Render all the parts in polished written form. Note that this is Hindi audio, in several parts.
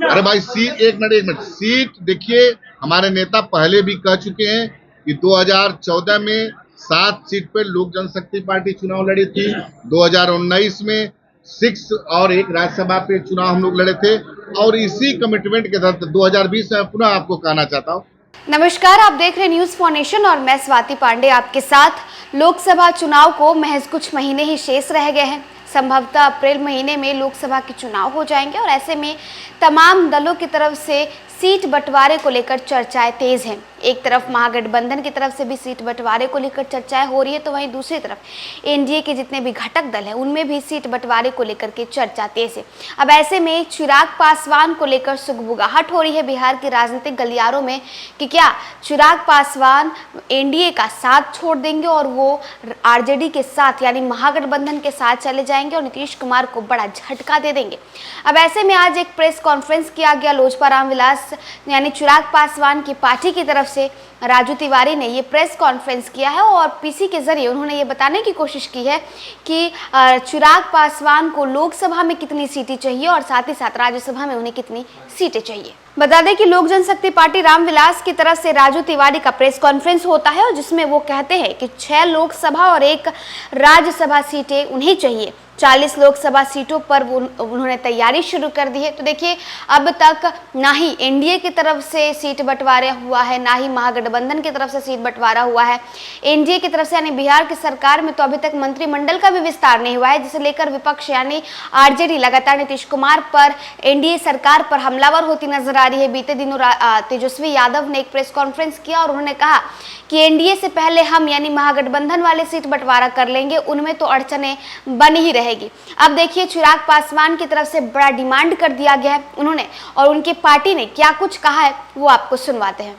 अरे भाई सीट एक मिनट सीट देखिए, हमारे नेता पहले भी कह चुके हैं कि 2014 में 7 सीट पे लोक जनशक्ति पार्टी चुनाव लड़ी थी, 2019 में 6 और एक राज्यसभा पे चुनाव हम लोग लड़े थे, और इसी कमिटमेंट के तहत 2020 में पुनः आपको कहना चाहता हूँ। नमस्कार, आप देख रहे हैं न्यूज फॉर नेशन और मैं स्वाति पांडे आपके साथ। लोकसभा चुनाव को महज कुछ महीने ही शेष रह गए हैं। संभवतः अप्रैल महीने में लोकसभा के चुनाव हो जाएंगे और ऐसे में तमाम दलों की तरफ से सीट बंटवारे को लेकर चर्चाएं तेज हैं। एक तरफ महागठबंधन की तरफ से भी सीट बंटवारे को लेकर चर्चाएं हो रही है, तो वहीं दूसरी तरफ एनडीए के जितने भी घटक दल हैं उनमें भी सीट बंटवारे को लेकर के चर्चा तेज है। अब ऐसे में चिराग पासवान को लेकर सुगबुगाहट हो रही है बिहार के राजनीतिक गलियारों में कि क्या चिराग पासवान एनडीए का साथ छोड़ देंगे और वो आरजेडी के साथ यानी महागठबंधन के साथ चले जाएंगे और नीतीश कुमार को बड़ा झटका दे देंगे। अब ऐसे में आज एक प्रेस कॉन्फ्रेंस किया गया। लोजपा रामविलास यानी चिराग पासवान की पार्टी की तरफ से राजू तिवारी ने ये प्रेस कॉन्फ्रेंस किया है और पीसी के जरिए उन्होंने ये बताने की कोशिश की है कि चिराग पासवान को लोकसभा में कितनी सीटें चाहिए और साथ ही साथ राज्यसभा में उन्हें कितनी सीटें चाहिए। बता दें कि लोक जनशक्ति पार्टी रामविलास की तरफ से राजू तिवारी का प्रेस कॉन्फ्रेंस होता है और जिसमें वो कहते हैं कि 6 लोकसभा और 1 राज्यसभा सीटें उन्हें चाहिए। 40 लोकसभा सीटों पर उन्होंने तैयारी शुरू कर दी है। तो देखिए, अब तक ना ही एनडीए की तरफ से सीट बंटवारा हुआ है, ना ही महागठबंधन की तरफ से सीट बंटवारा हुआ है। एनडीए की तरफ से यानी बिहार की सरकार में तो अभी तक मंत्रिमंडल का भी विस्तार नहीं हुआ है, जिसे लेकर विपक्ष यानी आरजेडी लगातार नीतीश कुमार पर, एनडीए सरकार पर हमलावर होती नजर आ रही है। बीते दिनों तेजस्वी यादव ने एक प्रेस कॉन्फ्रेंस किया और उन्होंने कहा कि एनडीए से पहले हम यानी महागठबंधन वाले सीट बंटवारा कर लेंगे, उनमें तो अड़चने बनी ही रहेगी। अब देखिए, चिराग पासवान की तरफ से बड़ा डिमांड कर दिया गया है उन्होंने, और उनकी पार्टी ने क्या कुछ कहा है वो आपको सुनवाते हैं।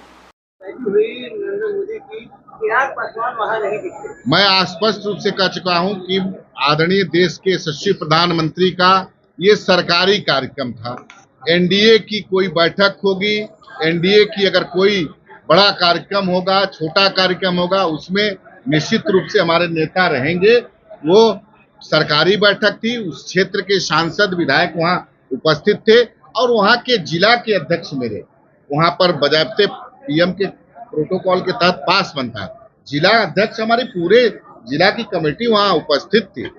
मैं स्पष्ट रूप से कह चुका हूं कि आदरणीय देश के यशस्वी प्रधानमंत्री का ये सरकारी कार्यक्रम था। एनडीए की कोई बैठक होगी, एनडीए की अगर कोई बड़ा कार्यक्रम होगा, छोटा कार्यक्रम होगा, उसमें निश्चित रूप से हमारे नेता रहेंगे। वो सरकारी बैठक थी, उस क्षेत्र के सांसद विधायक वहां उपस्थित थे और वहां के जिला के अध्यक्ष मेरे वहां पर बजाबते पीएम के प्रोटोकॉल के तहत पास बनता। जिला अध्यक्ष हमारे पूरे जिला की कमेटी वहां उपस्थित थी।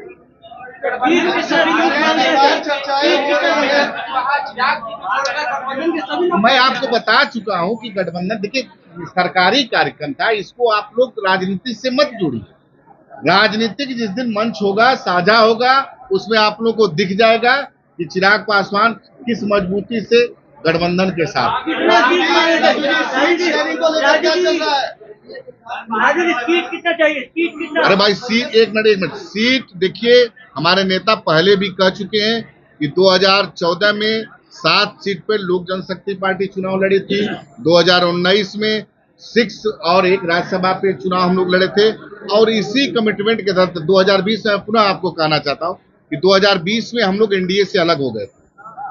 मैं आपको बता चुका हूं कि गठबंधन देखिए सरकारी कार्यक्रम था, इसको आप लोग राजनीति से मत जोड़िए। राजनीतिक जिस दिन मंच होगा, साझा होगा, उसमें आप लोग को दिख जाएगा कि चिराग पासवान किस मजबूती से गठबंधन के साथ। अरे भाई सीट एक मिनट सीट देखिए, हमारे नेता पहले भी कह चुके हैं कि 2014 में 7 सीट पे लोक जनशक्ति पार्टी चुनाव लड़ी थी, 2019 में 6 और एक राज्यसभा पे चुनाव हम लोग लड़े थे, और इसी कमिटमेंट के तहत 2020 में पुनः आपको कहना चाहता हूँ कि 2020 में हम लोग एनडीए से अलग हो गए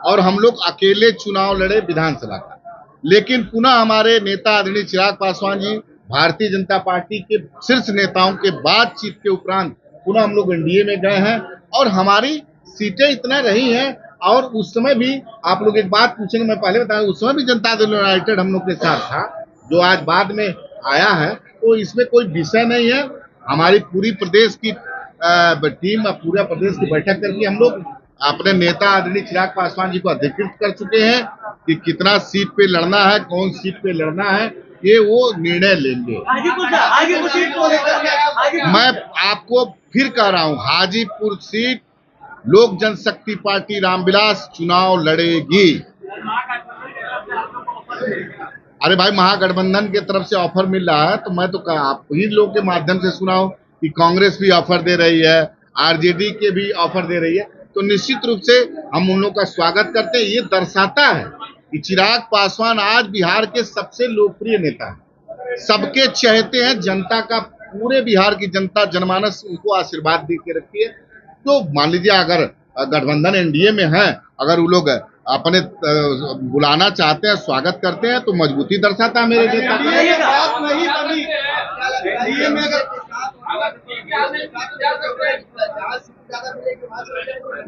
और हम लोग अकेले चुनाव लड़े विधानसभा का। लेकिन पुनः हमारे नेता आदरणीय चिराग पासवान जी भारतीय जनता पार्टी के शीर्ष नेताओं के बातचीत के उपरांत पुनः हम लोग एनडीए में गए हैं और हमारी सीटें इतना रही हैं। और उस समय भी आप लोग एक बात पूछेंगे, मैं पहले बताया, उस समय भी जनता दल यूनाइटेड हम लोग के साथ था, जो आज बाद में आया है। तो इसमें कोई विषय नहीं है। हमारी पूरी प्रदेश की टीम पूरा प्रदेश की बैठक करके हम लोग अपने नेता आदरणीय चिराग पासवान जी को अधिकृत कर चुके हैं कि कितना सीट पे लड़ना है, कौन सीट पे लड़ना है, ये वो निर्णय लेंगे। मैं आपको फिर कह रहा हूँ, हाजीपुर सीट लोक जनशक्ति पार्टी रामविलास चुनाव लड़ेगी। अरे भाई, महागठबंधन के तरफ से ऑफर मिल रहा है, तो मैं तो आप ही लोग के माध्यम से सुनाऊं कि कांग्रेस भी ऑफर दे रही है, आरजेडी के भी ऑफर दे रही है, तो निश्चित रूप से हम उन लोगों का स्वागत करते हैं। ये दर्शाता है कि चिराग पासवान आज बिहार के सबसे लोकप्रिय नेता है, सबके चहेते हैं। जनता का, पूरे बिहार की जनता जनमानस उनको आशीर्वाद दे के रखी है। तो मान लीजिए अगर गठबंधन एनडीए में है, अगर वो लोग अपने बुलाना चाहते हैं, स्वागत करते हैं, तो मजबूती दर्शाता है मेरे नेता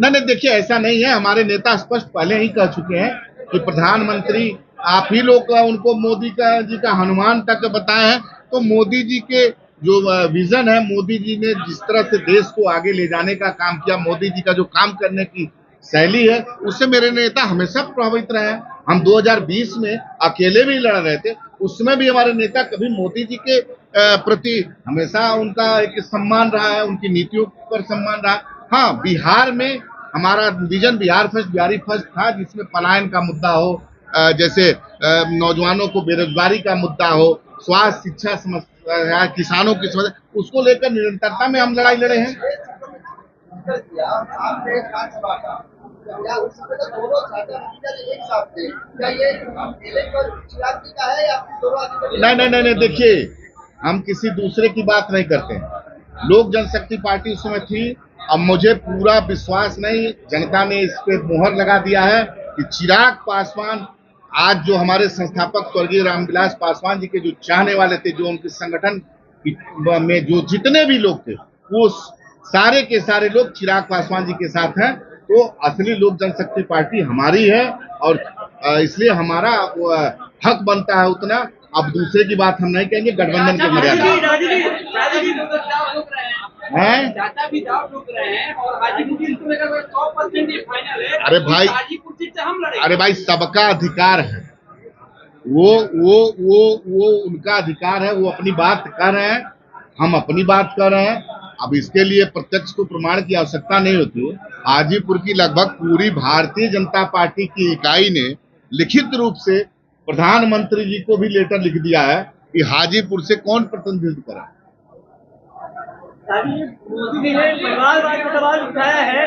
नहीं, देखिए ऐसा नहीं है। हमारे नेता स्पष्ट पहले ही कह चुके हैं कि प्रधानमंत्री आप ही लोग उनको मोदी जी का हनुमान तक बताए हैं। तो मोदी जी के जो विजन है, मोदी जी ने जिस तरह से देश को आगे ले जाने का काम किया, मोदी जी का जो काम करने की शैली है, उससे मेरे नेता हमेशा प्रभावित रहे हैं। हम 2020 में अकेले भी लड़ रहे थे, उसमें भी हमारे नेता कभी मोदी जी के प्रति हमेशा उनका एक सम्मान रहा है, उनकी नीतियों पर सम्मान रहा। हाँ, बिहार में हमारा vision Bihar first, Bihari first था, जिसमें पलायन का मुद्दा हो, जैसे नौजवानों को बेरोजगारी का मुद्दा हो, स्वास्थ्य, शिक्षा समस्या, किसानों की समस्या, उसको लेकर निरंतरता में हम लड़ाई लड़े हैं। नहीं, देखिए, हम किसी दूसरे की बात नहीं करते हैं। लोक जनशक्ति पार्टी उस समय थी, अब मुझे पूरा विश्वास नहीं, जनता ने इस पे मोहर लगा दिया है कि चिराग पासवान, आज जो हमारे संस्थापक स्वर्गीय रामविलास पासवान जी के जो चाहने वाले थे, जो उनके संगठन में जो जितने भी लोग थे, वो सारे के सारे लोग चिराग पासवान जी के साथ हैं। तो असली लोक जनशक्ति पार्टी हमारी है, और इसलिए हमारा हक बनता है उतना। अब दूसरे की बात हम नहीं कहेंगे, गठबंधन के मर्यादा हैं। अरे भाई, सबका अधिकार है, वो उनका अधिकार है, वो अपनी बात कर रहे हैं, हम अपनी बात कर रहे हैं। अब इसके लिए प्रत्यक्ष को प्रमाण की आवश्यकता नहीं होती है। हाजीपुर की लगभग पूरी भारतीय जनता पार्टी की इकाई ने लिखित रूप से प्रधानमंत्री जी को भी लेटर लिख दिया है कि हाजीपुर से कौन प्रतिनिधित्व करा। मोदी जी ने परिवारवाद का सवाल उठाया है।